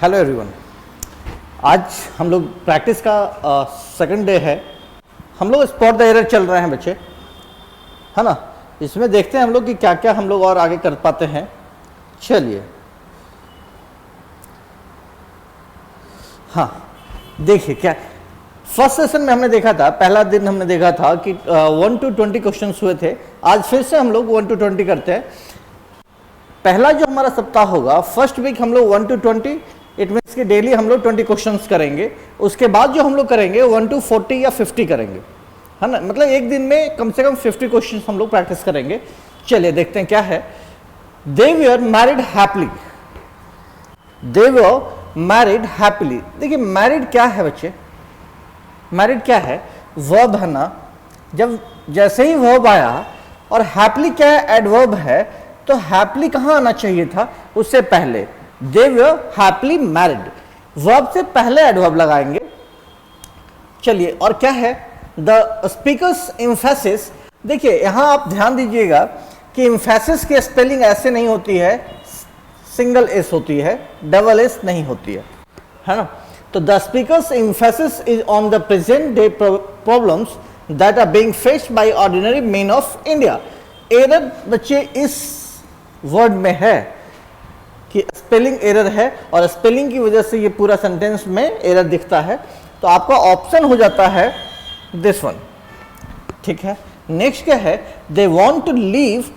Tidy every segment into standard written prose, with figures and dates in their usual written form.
Hello everyone. आज हम लोग प्रैक्टिस का सेकंड डे है। हम लोग स्पॉट द एरर चल रहे हैं बच्चे, है ना। इसमें देखते हैं हम लोग कि क्या क्या हम लोग और आगे कर पाते हैं। चलिए, हाँ देखिए क्या फर्स्ट सेशन में हमने देखा था, पहला दिन हमने देखा था कि 1 to 20 क्वेश्चन हुए थे। आज फिर से हम लोग 1 to 20 करते हैं। पहला जो हमारा सप्ताह होगा, फर्स्ट वीक हम लोग 1 to 20, इट मीन्स कि डेली हम लोग 20 क्वेश्चंस करेंगे। उसके बाद जो हम लोग करेंगे 1 to 40 या 50 करेंगे, है ना। मतलब एक दिन में कम से कम 50 क्वेश्चंस हम लोग प्रैक्टिस करेंगे। चलिए देखते हैं क्या है। They were married happily, they were married happily. देखिए मैरिड क्या है बच्चे, मैरिड क्या है, वर्ब है ना। जब जैसे ही वर्ब आया और हैप्पीली क्या है, एडवर्ब है, तो हैप्पीली कहाँ आना चाहिए था, उससे पहले। दे वर हैप्पीली मैरिड, वर्ब से पहले एडवर्ब लगाएंगे। चलिए, और क्या है, द स्पीकर्स एम्फेसिस। देखिए यहां आप ध्यान दीजिएगा कि एम्फेसिस की स्पेलिंग ऐसे नहीं होती है, सिंगल एस होती है, डबल एस नहीं होती है ना। तो the speakers emphasis is on the present day problems that are being faced by ordinary man of India. Error बच्चे इस वर्ड में है कि स्पेलिंग एरर है, और स्पेलिंग की वजह से ये पूरा सेंटेंस में एरर दिखता है। तो आपका ऑप्शन हो जाता है दिस वन, ठीक है। नेक्स्ट क्या है, दे वांट टू लीव।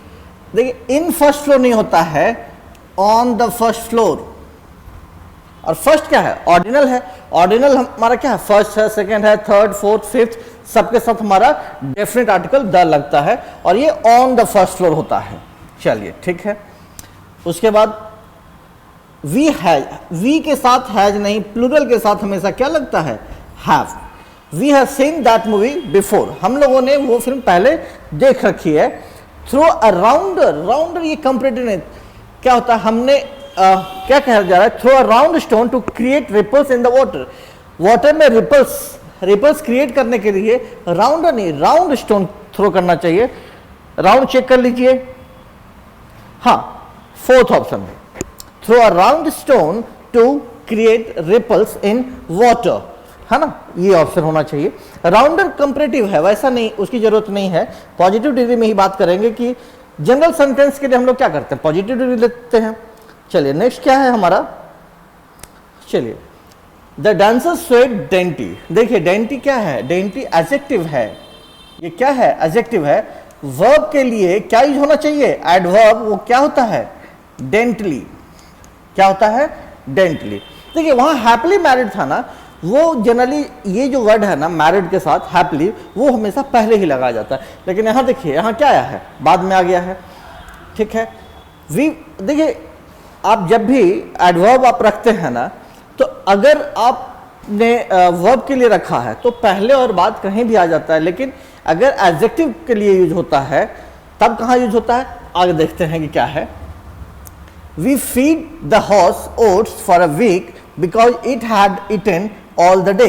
देखिए इन फर्स्ट फ्लोर नहीं होता है, ऑन द फर्स्ट फ्लोर। और फर्स्ट क्या है, ऑर्डिनल है। ऑर्डिनल हमारा क्या है, फर्स्ट है, सेकंड है, थर्ड, फोर्थ, फिफ्थ, सबके साथ हमारा डेफिनेट आर्टिकल द लगता है, और ये ऑन द फर्स्ट फ्लोर होता है। चलिए ठीक है। उसके बाद वी हैज, वी के साथ हैज नहीं, प्लूरल के साथ हमेशा क्या लगता है, have. We have seen that movie before, हम लोगों ने वो फिल्म पहले देख रखी है। थ्रो अ राउंडर, राउंडर ये कंपैरेटिव नहीं, क्या होता है, हमने क्या कहा जा रहा है, throw a round stone to create ripples in the water. Water में रिपल्स, रिपल्स क्रिएट करने के लिए राउंडर नहीं, राउंड स्टोन थ्रो करना चाहिए। राउंड चेक कर लीजिए, हाँ fourth option, throw a round stone to create ripples in water, है ना, ये ऑप्शन होना चाहिए। राउंडर कंपैरेटिव है, वैसा नहीं, उसकी जरूरत नहीं है। पॉजिटिव डिग्री में ही बात करेंगे कि जनरल सेंटेंस के लिए हम लोग क्या करते हैं, पॉजिटिव डिग्री लेते हैं। चलिए नेक्स्ट क्या है हमारा, चलिए द डांसर स्वेट डेंटी। देखिए डेंटी क्या है, डेंटी एडजेक्टिव है। ये क्या है, एडजेक्टिव है। वर्ब के लिए क्या यूज होना चाहिए, एडवर्ब, वो क्या होता है, डेंटली। क्या होता है, डेंटली। देखिए वहां हैप्पीली मैरिड था ना, वो जनरली ये जो वर्ड है ना मैरिड के साथ हैप्पीली, वो हमेशा पहले ही लगाया जाता है। लेकिन यहाँ देखिए, यहाँ क्या आया है, बाद में आ गया है, ठीक है। वी, देखिए आप जब भी एडवर्ब आप रखते हैं ना, तो अगर आपने वर्ब के लिए रखा है तो पहले और बाद कहीं भी आ जाता है। लेकिन अगर एडजेक्टिव के लिए यूज होता है तब कहाँ यूज होता है, आगे देखते हैं कि क्या है। We feed the horse oats for a week because it had eaten all the day.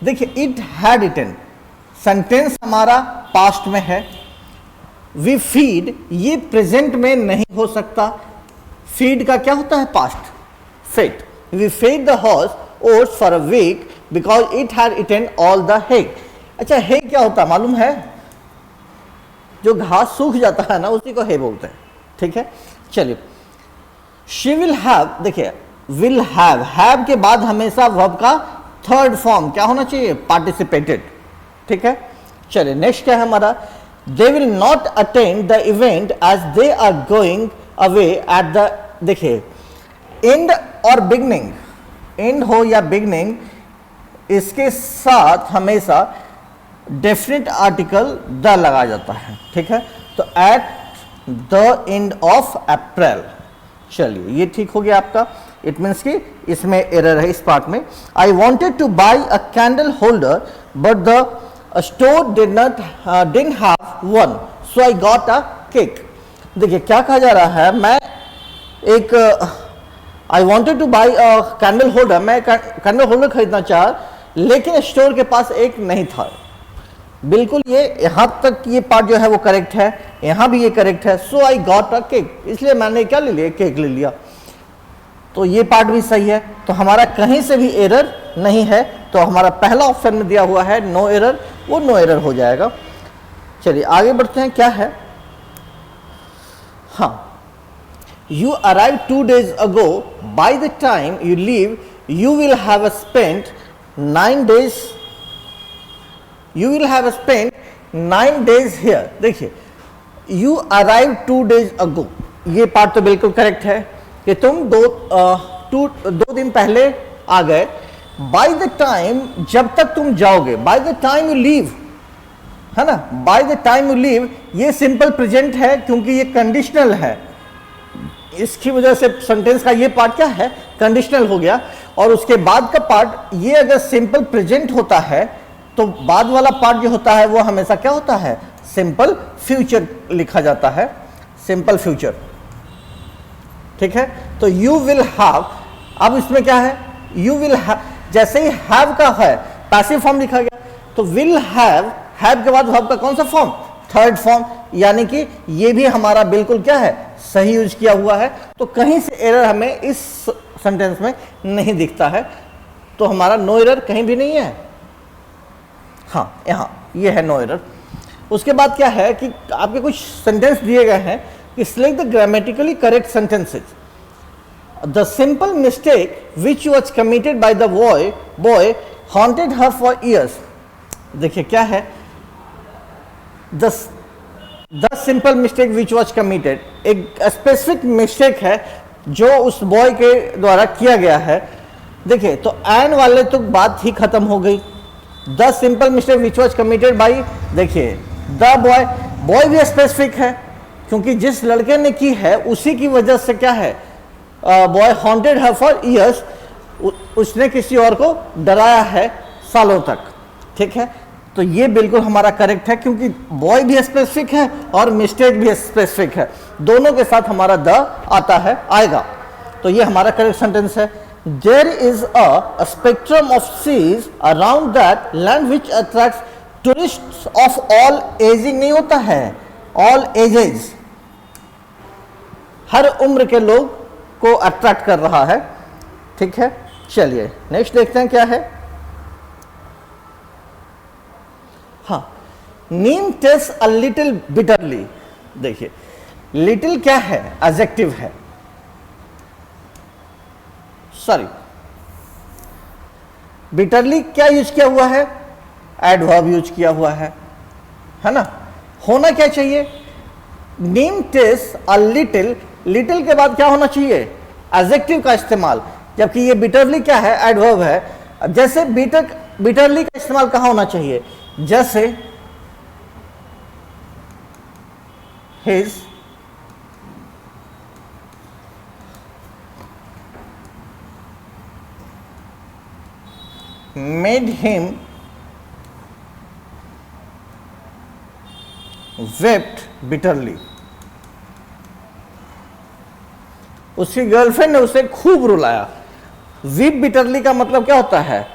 देखिए इट हैड इटन, सेंटेंस हमारा पास्ट में है। वी फीड ये प्रेजेंट में नहीं हो सकता, फीड का क्या होता है, past, fed. We fed the horse oats for a week because it had eaten all the hay। अच्छा hay क्या होता है मालूम है, जो घास सूख जाता है ना उसी को hay बोलते हैं, ठीक है। चलिए शी विल हैव, देखिए विल हैव के बाद हमेशा वर्ब का थर्ड फॉर्म क्या होना चाहिए, पार्टिसिपेटेड, ठीक है। चलिए नेक्स्ट क्या है हमारा, they will not attend the event as they are going away at the. देखिए एंड और बिगनिंग, एंड हो या बिगनिंग, इसके साथ हमेशा डेफिनेट आर्टिकल द लगाया जाता है, ठीक है। तो at the end of April. चलिए ये ठीक हो गया आपका, इट मीन्स कि इसमें एरर है इस पार्ट में। I wanted two by a candle holder but the store didn't have one so I got a cake. देखिए क्या कहा जा रहा है, मैं एक I wanted two by a candle holder, मैं कैंडल होल्डर खरीदना चाह, लेकिन स्टोर के पास एक नहीं था। बिल्कुल ये यहाँ तक ये पार्ट जो है वो करेक्ट है, यहाँ भी ये करेक्ट है। सो आई गॉट अ केक, इसलिए मैंने क्या ले लिया, केक ले लिया। तो ये पार्ट भी सही है, तो हमारा कहीं से भी एरर नहीं है, तो हमारा पहला ऑप्शन में दिया हुआ है नो एरर, वो नो एरर हो जाएगा। चलिए आगे बढ़ते हैं, क्या है, हाँ, you arrive 2 days ago, by the time you leave you will have spent 9 days, you will have spent 9 days here. देखिए यू अराइव 2 days ago, ये पार्ट तो बिल्कुल करेक्ट है कि तुम दो दिन पहले आ गए। बाय द टाइम, जब तक तुम जाओगे, by the time you leave, है ना, by the time you leave, ये सिंपल प्रेजेंट है क्योंकि ये कंडीशनल है, इसकी वजह से सेंटेंस का ये पार्ट क्या है, कंडीशनल हो गया। और उसके बाद का पार्ट, ये अगर सिंपल प्रेजेंट होता है तो बाद वाला पार्ट जो होता है वो हमेशा क्या होता है, सिंपल फ्यूचर लिखा जाता है, सिंपल फ्यूचर, ठीक है। तो यू विल हैव, अब इसमें क्या है, यू विल हैव, जैसे ही हैव का है पैसिव फॉर्म लिखा गया, तो विल हैव के बाद वर्ब का कौन सा फॉर्म, थर्ड फॉर्म, यानी कि ये भी हमारा बिल्कुल क्या है, सही यूज किया हुआ है। तो कहीं से एरर हमें इस सेंटेंस में नहीं दिखता है, तो हमारा नो एरर कहीं भी नहीं है, हाँ यहाँ ये है नो एरर। उसके बाद क्या है कि आपके कुछ सेंटेंस दिए गए हैं कि select the grammatically correct sentences. The simple mistake which was committed by the boy haunted her for years. देखिए क्या है, the simple mistake which was committed, एक स्पेसिफिक मिस्टेक है जो उस बॉय के द्वारा किया गया है। देखिए तो एन वाले तो बात ही खत्म हो गई। The simple mistake which was committed by, देखिए द बॉय भी स्पेसिफिक है क्योंकि जिस लड़के ने की है उसी की वजह से क्या है, boy haunted her for years, उसने किसी और को डराया है सालों तक, ठीक है। तो ये बिल्कुल हमारा करेक्ट है क्योंकि बॉय भी स्पेसिफिक है और मिस्टेक भी स्पेसिफिक है, दोनों के साथ हमारा द आता है, आएगा। तो ये हमारा करेक्ट सेंटेंस है। There is a spectrum of seas around that land which attracts tourists of all ageing, नहीं होता है ऑल एजेस, हर उम्र के लोग को अट्रैक्ट कर रहा है, ठीक है। चलिए नेक्स्ट देखते हैं क्या है, हाँ, नीम टेस्ट अ लिटिल बिटरली। देखिए लिटिल क्या है, एडजेक्टिव है, सॉरी बिटरली क्या यूज किया हुआ है, एडवर्ब यूज किया हुआ है ना। होना क्या चाहिए, नीम टेस्ट अ लिटिल, लिटिल के बाद क्या होना चाहिए, एडजेक्टिव का इस्तेमाल, जबकि ये बिटरली क्या है, एडवर्ब है। जैसे बिटरली का इस्तेमाल कहाँ होना चाहिए, जैसे his made him wept bitterly, उसकी गर्लफ्रेंड ने उसे खूब रुलाया। वीप बिटरली का मतलब क्या होता है,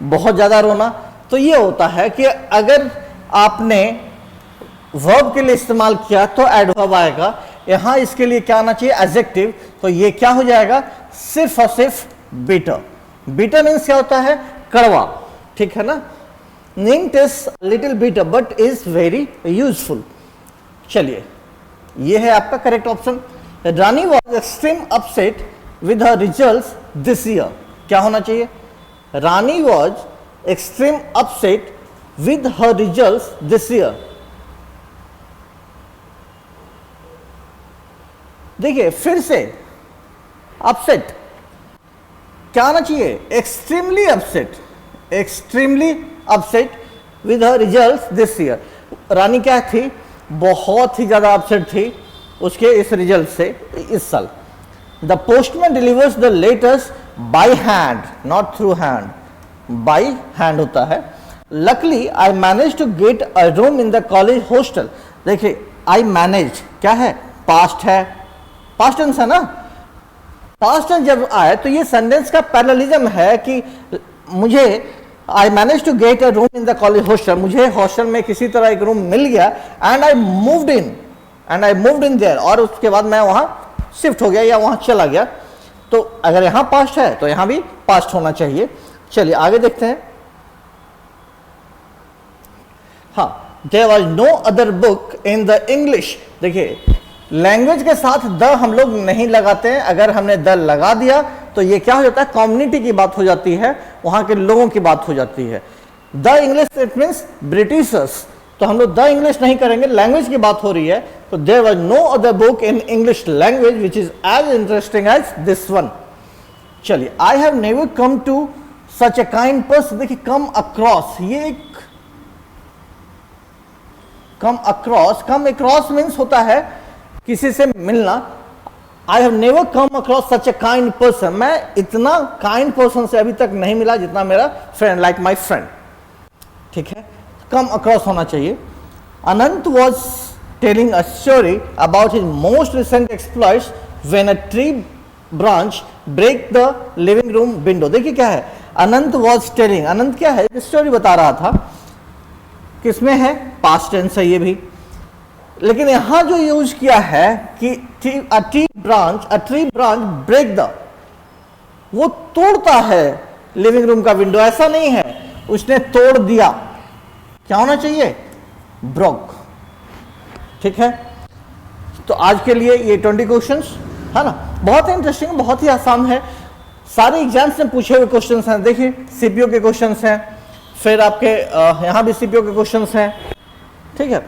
बहुत ज्यादा रोना। तो ये होता है कि अगर आपने वर्ब के लिए इस्तेमाल किया तो एडवर्ब आएगा, यहां इसके लिए क्या आना चाहिए, एडजेक्टिव। तो ये क्या हो जाएगा, सिर्फ और सिर्फ बिटर। बिटर मीन्स क्या होता है, कड़वा, ठीक है ना। Neem taste little bitter but is very useful. चलिए ये है आपका correct option. Rani was extreme upset with her results this year, क्या होना चाहिए, Rani was extreme upset with her results this year. देखिए फिर से अपसेट क्या आना चाहिए, extremely upset, extremely upset with her results this year. Rani क्या थी, बहुत ही ज्यादा अपसेट थी उसके इस रिजल्ट से इस साल। The postman delivers the letters by hand, not through hand, by hand होता है। Luckily I manage to get a room in the college hostel. देखिए आई मैनेज क्या है, पास्ट है, पास्ट टेंस है ना। पास्ट टेंस जब आए तो ये सेंटेंस का पैरेललिज्म है कि मुझे I manage to get a room in the college hostel, मुझे हॉस्टल में किसी तरह एक रूम मिल गया, and I moved in there, और उसके बाद मैं वहां शिफ्ट हो गया या वहां चला गया। तो अगर यहां पास्ट है तो यहां भी पास्ट होना चाहिए। चलिए आगे देखते हैं। हाँ, there was no other book in the English. देखिए लैंग्वेज के साथ द हम लोग नहीं लगाते हैं, अगर हमने द लगा दिया तो ये क्या हो जाता है, कम्युनिटी की बात हो जाती है, वहां के लोगों की बात हो जाती है। The English it means Britishers, तो हम लोग द इंग्लिश नहीं करेंगे, लैंग्वेज की बात हो रही है। तो there was no other book in English language which is as interesting as this one. चलिए, I have never come to such a kind person. देखिए कम अक्रॉस, ये एक कम अक्रॉस मीन्स होता है किसी से मिलना। आई have never come across such a kind person, मैं इतना काइंड पर्सन से अभी तक नहीं मिला जितना मेरा फ्रेंड, लाइक माई फ्रेंड। ठीक है, कम अक्रॉस होना चाहिए। Anant was telling a story about his most recent exploits when a tree branch break the living room window. देखिए क्या है, अनंत वॉज टेलिंग, अनंत क्या है, स्टोरी बता रहा था, किसमें है, पास्ट टेंस है ये भी, लेकिन यहां जो यूज किया है कि a tree branch break the, वो तोड़ता है लिविंग रूम का विंडो, ऐसा नहीं है उसने तोड़ दिया, क्या होना चाहिए, ब्रोक। ठीक है, तो आज के लिए ये 20 क्वेश्चंस है ना, बहुत इंटरेस्टिंग, बहुत ही आसान है, सारे एग्जाम्स में पूछे हुए क्वेश्चंस हैं। देखिए सीपीओ के क्वेश्चंस हैं, फिर आपके यहां भी सीपीओ के क्वेश्चंस हैं। ठीक है,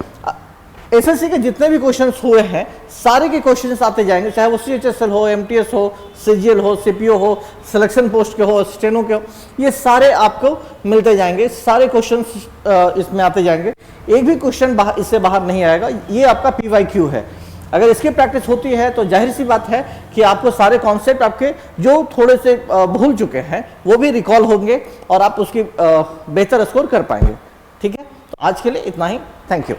एसएससी के जितने भी क्वेश्चंस हुए हैं सारे के क्वेश्चंस आते जाएंगे, चाहे वो सीएचएसएल हो, एमटीएस हो, सीजीएल हो, सीपीओ हो, सिलेक्शन पोस्ट के हो, स्टेनो के हो, ये सारे आपको मिलते जाएंगे, सारे क्वेश्चंस इसमें आते जाएंगे, एक भी क्वेश्चन इससे बाहर नहीं आएगा। ये आपका पीवाईक्यू है, अगर इसकी प्रैक्टिस होती है तो जाहिर सी बात है कि आपको सारे कॉन्सेप्ट आपके जो थोड़े से भूल चुके हैं वो भी रिकॉल होंगे और आप उसकी बेहतर स्कोर कर पाएंगे। ठीक है, तो आज के लिए इतना ही, थैंक यू।